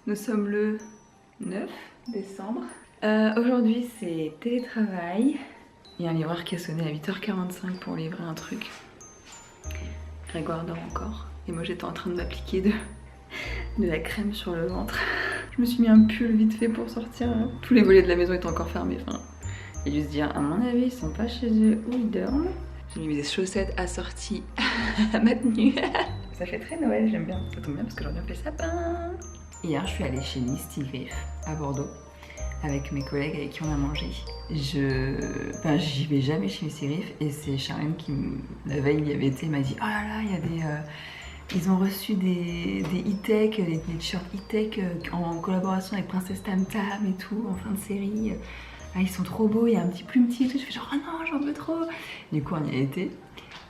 Nous sommes le 9 décembre. Aujourd'hui c'est télétravail. Il y a un livreur qui a sonné à 8h45 pour livrer un truc. Grégoire dort encore. Et moi j'étais en train de m'appliquer de la crème sur le ventre. Je me suis mis un pull vite fait pour sortir. Tous les volets de la maison étaient encore fermés. Enfin, il a dû se dire, à mon avis ils sont pas chez eux ou ils dorment. J'ai mis des chaussettes assorties à ma tenue. Ça fait très Noël, j'aime bien. Ça tombe bien parce que j'aurais bien fait le sapin. Hier, je suis allée chez Misty Griff à Bordeaux avec mes collègues avec qui on a mangé. J'y vais jamais chez Misty Griff et c'est Charlène qui, la veille, y avait été, m'a dit « Oh là là, il y a des... ils ont reçu des e-tech, des t-shirts e-tech en collaboration avec Princesse Tam Tam et tout, en fin de série. Ah, ils sont trop beaux, il y a un petit plumetier et tout. » Je fais genre « Oh non, j'en veux trop !» Du coup, on y a été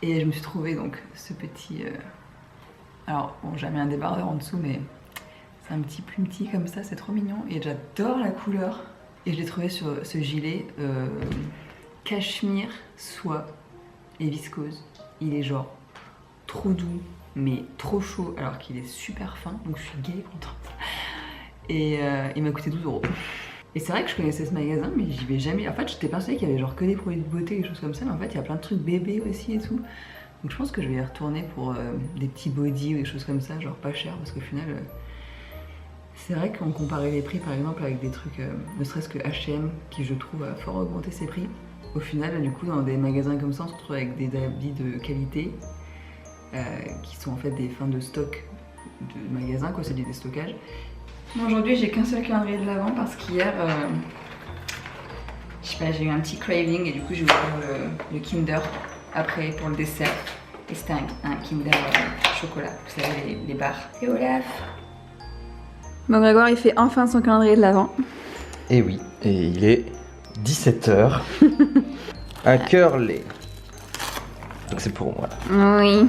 et je me suis trouvée donc ce petit... Alors, bon, j'ai mis un débardeur en dessous, mais... c'est un petit plumetier comme ça, c'est trop mignon et j'adore la couleur. Et je l'ai trouvé sur ce gilet cachemire, soie et viscose. Il est genre trop doux mais trop chaud alors qu'il est super fin, donc je suis gaie et contente. Et il m'a coûté 12 €. Et c'est vrai que je connaissais ce magasin mais j'y vais jamais. En fait j'étais persuadée qu'il y avait genre que des produits de beauté, des choses comme ça, mais en fait il y a plein de trucs bébés aussi et tout. Donc je pense que je vais y retourner pour des petits bodys ou des choses comme ça, genre pas cher, parce qu'au final... c'est vrai qu'on comparait les prix par exemple avec des trucs, ne serait-ce que H&M, qui je trouve a fort augmenté ses prix. Au final, du coup, dans des magasins comme ça, on se retrouve avec des habits de qualité, qui sont en fait des fins de stock de magasins, quoi, c'est du déstockage. Bon, aujourd'hui, j'ai qu'un seul calendrier de l'Avent parce qu'hier, je sais pas, j'ai eu un petit craving et du coup j'ai ouvert le Kinder après pour le dessert. Et c'était un Kinder chocolat, vous savez, les barres. Et Olaf. Bon, Grégoire, il fait enfin son calendrier de l'Avent. Et oui, et il est 17 h. Un cœur laid. Donc c'est pour moi. Oui,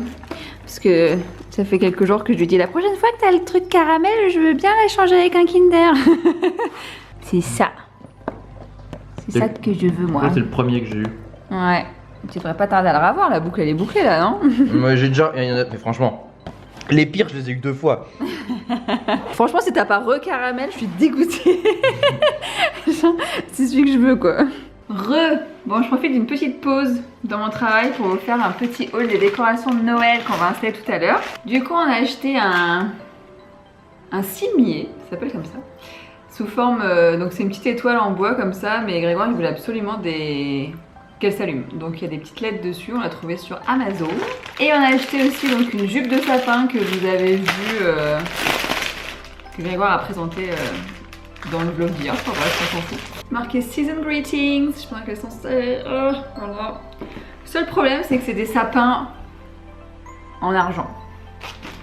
parce que ça fait quelques jours que je lui dis la prochaine fois que t'as le truc caramel, je veux bien l'échanger avec un Kinder. C'est ça. C'est ça que je veux, moi. C'est le premier que j'ai eu. Ouais. Tu devrais pas tarder à le revoir, la boucle elle est bouclée là, non? Moi j'ai déjà... il y en a... Mais franchement, les pires je les ai eu 2 fois. Franchement, si t'as pas re-caramel, je suis dégoûtée. C'est celui que je veux, quoi. Bon, je profite d'une petite pause dans mon travail pour vous faire un petit haul des décorations de Noël qu'on va installer tout à l'heure. Du coup, on a acheté un cimier, ça s'appelle comme ça, sous forme... donc c'est une petite étoile en bois comme ça, mais Grégoire il voulait absolument qu'elle s'allume. Donc il y a des petites lettres dessus, on l'a trouvé sur Amazon. Et on a acheté aussi donc une jupe de sapin que vous avez vue, que Grégoire a présenté dans le vlog d'hier. Enfin bref, on s'en fout. Marqué Season Greetings, je pense qu'elles sont voilà. Le seul problème c'est que c'est des sapins en argent.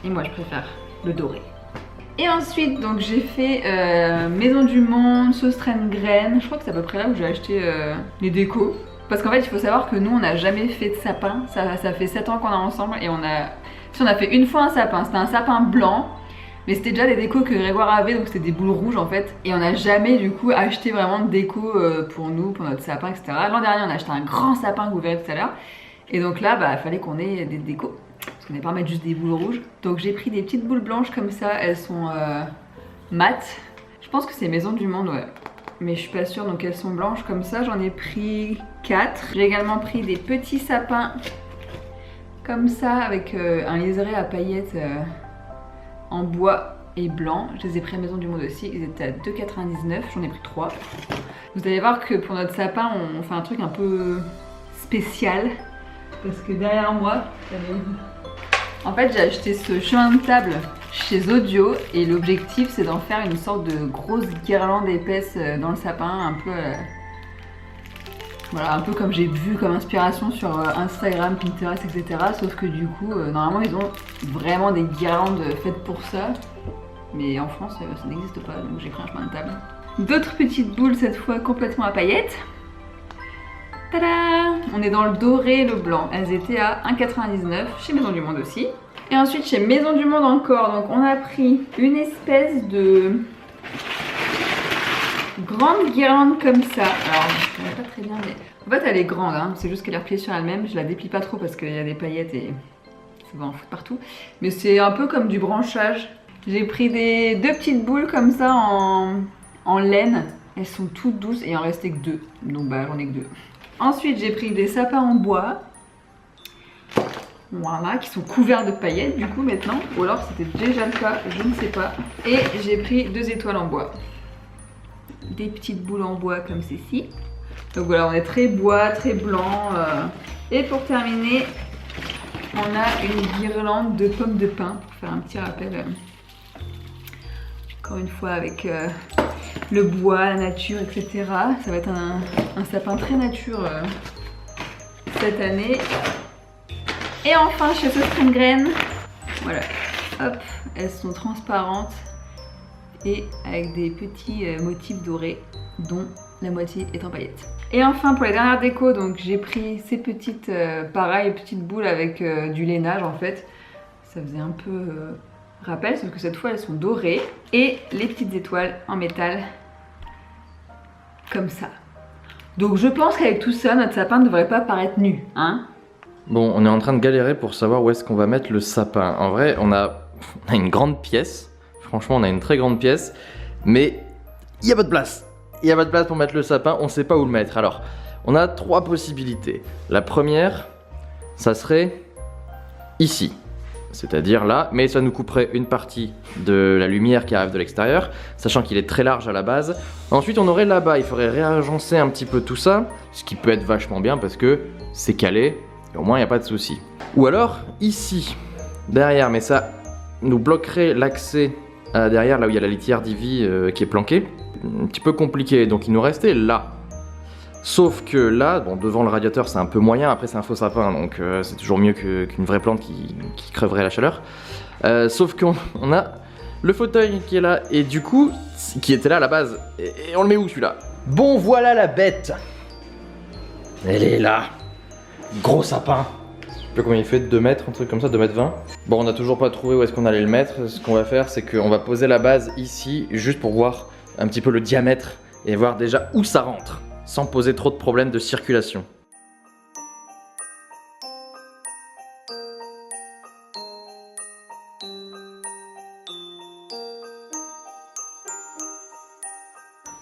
Et moi je préfère le doré. Et ensuite donc j'ai fait Maison du Monde, sauce traîne graine. Je crois que c'est à peu près là où j'ai acheté les décos. Parce qu'en fait, il faut savoir que nous, on n'a jamais fait de sapin. Ça fait 7 ans qu'on est ensemble et on a fait une fois un sapin. C'était un sapin blanc, mais c'était déjà des décos que Grégoire avait, donc c'était des boules rouges en fait. Et on n'a jamais du coup acheté vraiment de déco pour nous, pour notre sapin, etc. L'an dernier, on a acheté un grand sapin que vous verrez tout à l'heure. Et donc là, il fallait qu'on ait des décos. Parce qu'on n'est pas mettre juste des boules rouges. Donc j'ai pris des petites boules blanches comme ça. Elles sont mates. Je pense que c'est Maison du Monde, ouais. Mais je suis pas sûre, donc elles sont blanches comme ça. J'en ai pris 4. J'ai également pris des petits sapins comme ça avec un liseré à paillettes en bois et blanc. Je les ai pris à Maison du Monde aussi. Ils étaient à 2,99 €. J'en ai pris 3. Vous allez voir que pour notre sapin, on fait un truc un peu spécial. Parce que derrière moi, en fait, j'ai acheté ce chemin de table chez Audio et l'objectif c'est d'en faire une sorte de grosse guirlande épaisse dans le sapin, un peu voilà, un peu comme j'ai vu comme inspiration sur Instagram, Pinterest, etc. Sauf que du coup, normalement ils ont vraiment des guirlandes faites pour ça, mais en France ça n'existe pas, donc j'ai pris un chemin de table. D'autres petites boules cette fois complètement à paillettes. Tada! On est dans le doré et le blanc. Elles étaient à 1,99 € chez Maison du Monde aussi. Et ensuite chez Maison du Monde encore, donc on a pris une espèce de grande guirlande comme ça. Alors je ne connais pas très bien, mais en fait elle est grande, hein. C'est juste qu'elle est repliée sur elle-même. Je la déplie pas trop parce qu'il y a des paillettes et ça va en foutre partout. Mais c'est un peu comme du branchage. J'ai pris deux petites boules comme ça en laine. Elles sont toutes douces et il en restait que 2. Donc bah j'en ai que 2. Ensuite j'ai pris des sapins en bois. Voilà, qui sont couverts de paillettes du coup maintenant. Ou alors c'était déjà le cas, je ne sais pas. Et j'ai pris 2 étoiles en bois. Des petites boules en bois comme ceci. Donc voilà, on est très bois, très blanc. Et pour terminer, on a une guirlande de pommes de pin pour faire un petit rappel. Encore une fois avec le bois, la nature, etc. Ça va être un sapin très nature cette année. Et enfin chez ce Spring Grain, voilà, hop, elles sont transparentes et avec des petits motifs dorés dont la moitié est en paillettes. Et enfin pour les dernières décos, donc j'ai pris ces petites, pareil, petites boules avec du lainage en fait. Ça faisait un peu rappel, sauf que cette fois elles sont dorées. Et les petites étoiles en métal, comme ça. Donc je pense qu'avec tout ça, notre sapin ne devrait pas paraître nu, hein. Bon, on est en train de galérer pour savoir où est-ce qu'on va mettre le sapin. En vrai, on a une grande pièce. Franchement, on a une très grande pièce. Mais il n'y a pas de place. Il n'y a pas de place pour mettre le sapin. On ne sait pas où le mettre. Alors, on a 3 possibilités. La première, ça serait ici. C'est-à-dire là. Mais ça nous couperait une partie de la lumière qui arrive de l'extérieur. Sachant qu'il est très large à la base. Ensuite, on aurait là-bas. Il faudrait réagencer un petit peu tout ça. Ce qui peut être vachement bien parce que c'est calé. Et au moins, il n'y a pas de souci. Ou alors, ici, derrière, mais ça nous bloquerait l'accès à derrière, là où il y a la litière d'Ivy qui est planquée. Un petit peu compliqué, donc il nous restait là. Sauf que là, bon, devant le radiateur, c'est un peu moyen. Après, c'est un faux sapin, donc c'est toujours mieux qu'une vraie plante qui creverait la chaleur. Sauf qu'on a le fauteuil qui est là, et du coup, qui était là à la base. Et on le met où, celui-là? Bon, voilà la bête. Elle est là. Gros sapin. Je sais pas combien il fait, 2 mètres, un truc comme ça, 2 mètres 20. Bon, on n'a toujours pas trouvé où est-ce qu'on allait le mettre. Ce qu'on va faire, c'est qu'on va poser la base ici, juste pour voir un petit peu le diamètre et voir déjà où ça rentre, sans poser trop de problèmes de circulation.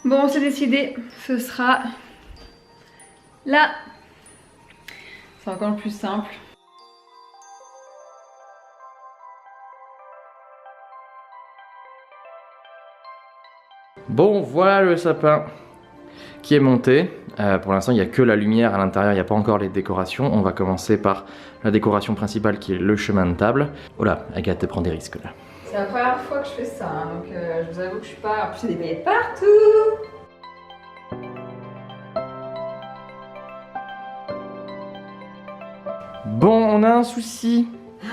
Bon, on s'est décidé, ce sera là. C'est encore le plus simple. Bon, voilà le sapin qui est monté. Pour l'instant, il n'y a que la lumière à l'intérieur, il n'y a pas encore les décorations. On va commencer par la décoration principale qui est le chemin de table. Oh là, Agathe te prend des risques là. C'est la première fois que je fais ça, hein, donc je vous avoue que je suis pas... En plus, il y a des paillettes partout. Bon, on a un souci.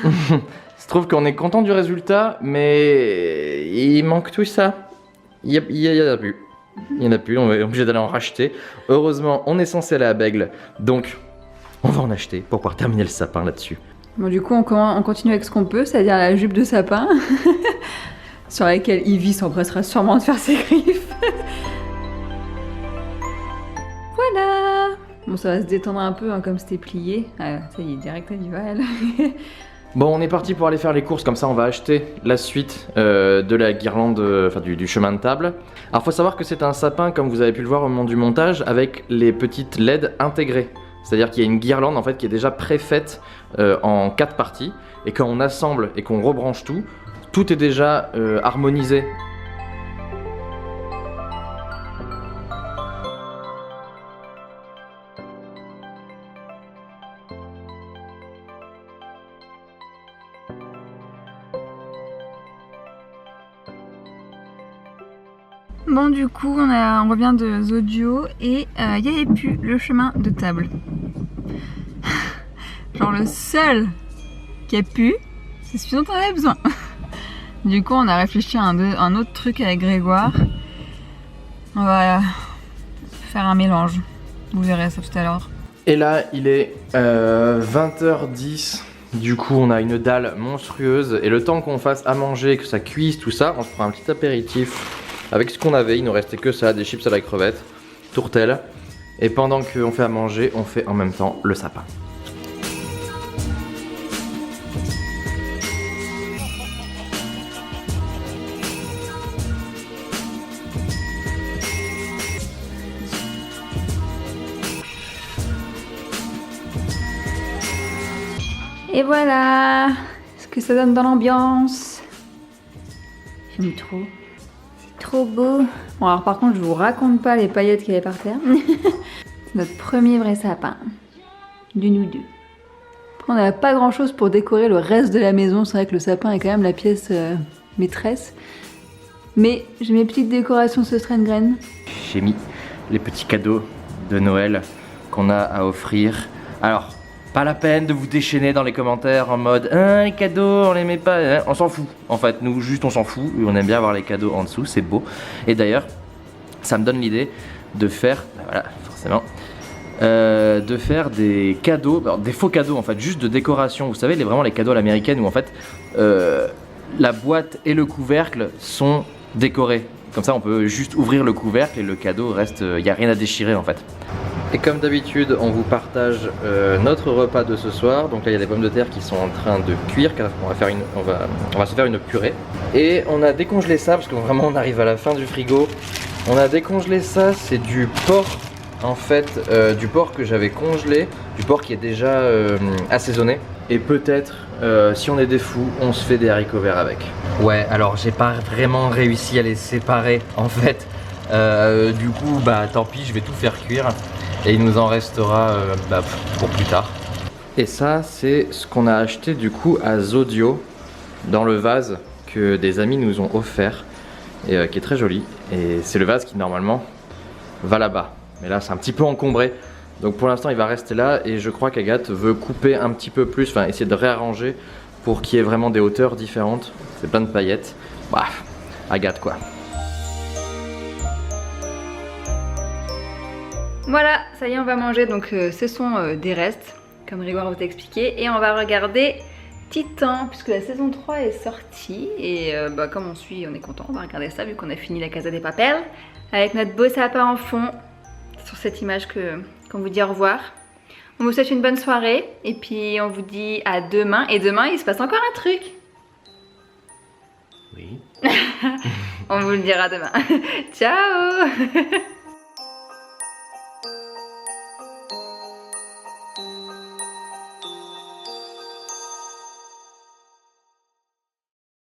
Il se trouve qu'on est content du résultat, mais il manque tout ça. Il y en a plus. Il n'y en a plus, on est obligé d'aller en racheter. Heureusement, on est censé aller à Bègle, donc on va en acheter pour pouvoir terminer le sapin là-dessus. Bon, du coup, on continue avec ce qu'on peut, c'est-à-dire la jupe de sapin, sur laquelle Ivy s'empressera sûrement de faire ses griffes. Voilà. Bon, ça va se détendre un peu, hein, comme c'était plié. Ah, ça y est, direct, elle y va, elle. Bon, on est parti pour aller faire les courses, comme ça on va acheter la suite de la guirlande, enfin du chemin de table. Alors faut savoir que c'est un sapin, comme vous avez pu le voir au moment du montage, avec les petites LED intégrées. C'est-à-dire qu'il y a une guirlande en fait qui est déjà préfaite en 4 parties, et quand on assemble et qu'on rebranche tout, tout est déjà harmonisé. Bon, du coup, on revient de Zodio et il n'y avait plus le chemin de table. Genre le seul qui a pu, c'est celui dont on avait besoin. Du coup, on a réfléchi à un autre truc avec Grégoire. On va faire un mélange. Vous verrez ça tout à l'heure. Et là, il est 20h10. Du coup, on a une dalle monstrueuse. Et le temps qu'on fasse à manger, que ça cuise, tout ça, on se prend un petit apéritif. Avec ce qu'on avait, il nous restait que ça, des chips à la crevette, tourtelle. Et pendant qu'on fait à manger, on fait en même temps le sapin. Et voilà ce que ça donne dans l'ambiance. J'aime trop. C'est trop beau. Bon alors par contre je vous raconte pas les paillettes qu'il y avait par terre. C'est notre premier vrai sapin. De nous deux. Après on n'avait pas grand chose pour décorer le reste de la maison. C'est vrai que le sapin est quand même la pièce maîtresse. Mais j'ai mes petites décorations ce Strandgren. J'ai mis les petits cadeaux de Noël qu'on a à offrir. Alors, pas la peine de vous déchaîner dans les commentaires en mode les cadeaux, on les met pas, hein. On s'en fout. En fait, nous, juste on s'en fout. On aime bien avoir les cadeaux en dessous, c'est beau. Et d'ailleurs, ça me donne l'idée de faire, voilà, forcément, de faire des cadeaux, alors, des faux cadeaux en fait, juste de décoration. Vous savez, vraiment les cadeaux à l'américaine où en fait, la boîte et le couvercle sont décorés. Comme ça, on peut juste ouvrir le couvercle et le cadeau reste, il n'y a rien à déchirer en fait. Et comme d'habitude, on vous partage notre repas de ce soir. Donc là, il y a des pommes de terre qui sont en train de cuire, car on va se faire une purée. Et on a décongelé ça, parce que vraiment, on arrive à la fin du frigo. On a décongelé ça, c'est du porc, en fait, du porc que j'avais congelé, du porc qui est déjà assaisonné. Et peut-être, si on est des fous, on se fait des haricots verts avec. Ouais, alors j'ai pas vraiment réussi à les séparer, en fait. Du coup, bah tant pis, je vais tout faire cuire. Et il nous en restera pour plus tard. Et ça, c'est ce qu'on a acheté du coup à Zodio, dans le vase que des amis nous ont offert, et qui est très joli. Et c'est le vase qui normalement va là-bas. Mais là, c'est un petit peu encombré. Donc pour l'instant, il va rester là. Et je crois qu'Agathe veut couper un petit peu plus, enfin essayer de réarranger pour qu'il y ait vraiment des hauteurs différentes. C'est plein de paillettes. Bah, Agathe quoi. Voilà, ça y est, on va manger. Donc ce sont des restes, comme Grégoire vous a expliqué. Et on va regarder Titan, puisque la saison 3 est sortie. Et comme on suit, on est content. On va regarder ça, vu qu'on a fini la Casa des Papel. Avec notre beau sapin en fond. Sur cette image qu'on vous dit au revoir. On vous souhaite une bonne soirée. Et puis on vous dit à demain. Et demain, il se passe encore un truc. Oui. On vous le dira demain. Ciao.